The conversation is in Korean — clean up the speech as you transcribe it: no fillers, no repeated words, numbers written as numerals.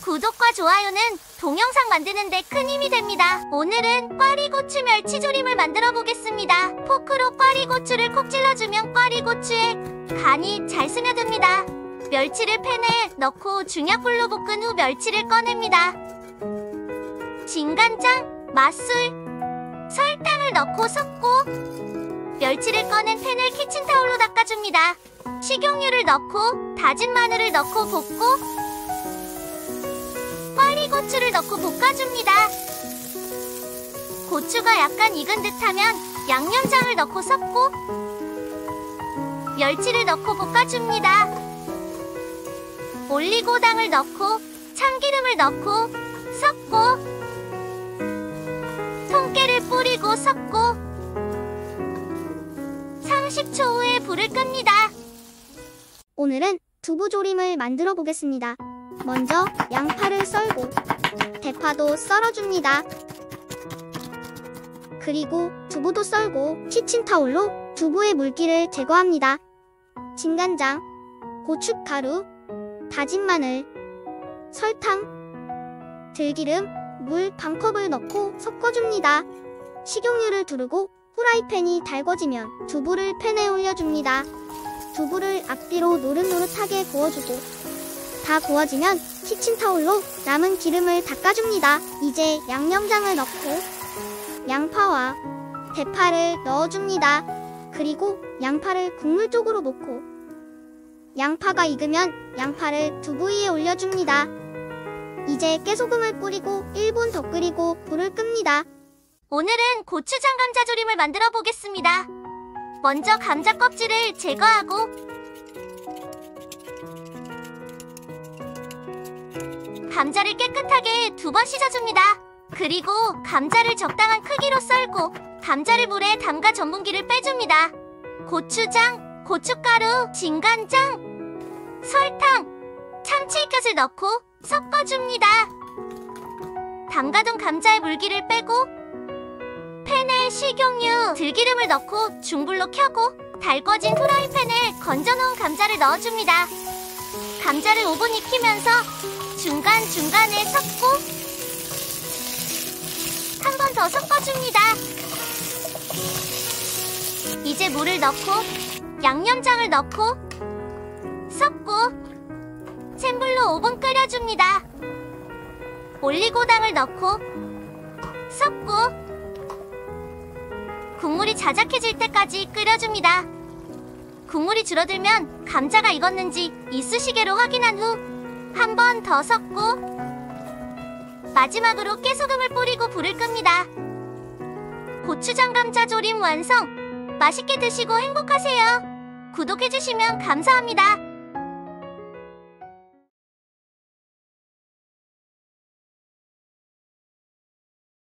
구독과 좋아요는 동영상 만드는데 큰 힘이 됩니다. 오늘은 꽈리고추 멸치조림을 만들어 보겠습니다. 포크로 꽈리고추를 콕 찔러주면 꽈리고추에 간이 잘 스며듭니다. 멸치를 팬에 넣고 중약불로 볶은 후 멸치를 꺼냅니다. 진간장, 맛술, 설탕을 넣고 섞고 멸치를 꺼낸 팬을 키친타올로 닦아줍니다. 식용유를 넣고 다진 마늘을 넣고 볶고 꽈리고추를 넣고 볶아줍니다. 고추가 약간 익은 듯하면 양념장을 넣고 섞고 멸치를 넣고 볶아줍니다. 올리고당을 넣고 참기름을 넣고 섞고 통깨를 뿌리고 섞고 30초 후에 불을 끕니다. 오늘은 두부조림을 만들어 보겠습니다. 먼저 양파를 썰고 대파도 썰어줍니다. 그리고 두부도 썰고 키친타올로 두부의 물기를 제거합니다. 진간장, 고춧가루, 다진 마늘, 설탕, 들기름, 물 반컵을 넣고 섞어줍니다. 식용유를 두르고 후라이팬이 달궈지면 두부를 팬에 올려줍니다. 두부를 앞뒤로 노릇노릇하게 구워주고 다 구워지면 키친타올로 남은 기름을 닦아줍니다. 이제 양념장을 넣고 양파와 대파를 넣어줍니다. 그리고 양파를 국물 쪽으로 놓고 양파가 익으면 양파를 두부 위에 올려줍니다. 이제 깨소금을 뿌리고 1분 더 끓이고 불을 끕니다. 오늘은 고추장 감자조림을 만들어 보겠습니다. 먼저 감자 껍질을 제거하고 감자를 깨끗하게 2번 씻어줍니다. 그리고 감자를 적당한 크기로 썰고 감자를 물에 담가 전분기를 빼줍니다. 고추장, 고춧가루, 진간장, 설탕, 참치액젓을 넣고 섞어줍니다. 담가둔 감자의 물기를 빼고 팬에 식용유, 들기름을 넣고 중불로 켜고 달궈진 후라이팬에 건져놓은 감자를 넣어줍니다. 감자를 5분 익히면서 중간중간에 섞고 한 번 더 섞어줍니다. 이제 물을 넣고 양념장을 넣고 섞고 센 불로 5분 끓여줍니다. 올리고당을 넣고 섞고 국물이 자작해질 때까지 끓여줍니다. 국물이 줄어들면 감자가 익었는지 이쑤시개로 확인한 후 한 번 더 섞고 마지막으로 깨소금을 뿌리고 불을 끕니다. 고추장 감자조림 완성! 맛있게 드시고 행복하세요. 구독해주시면 감사합니다.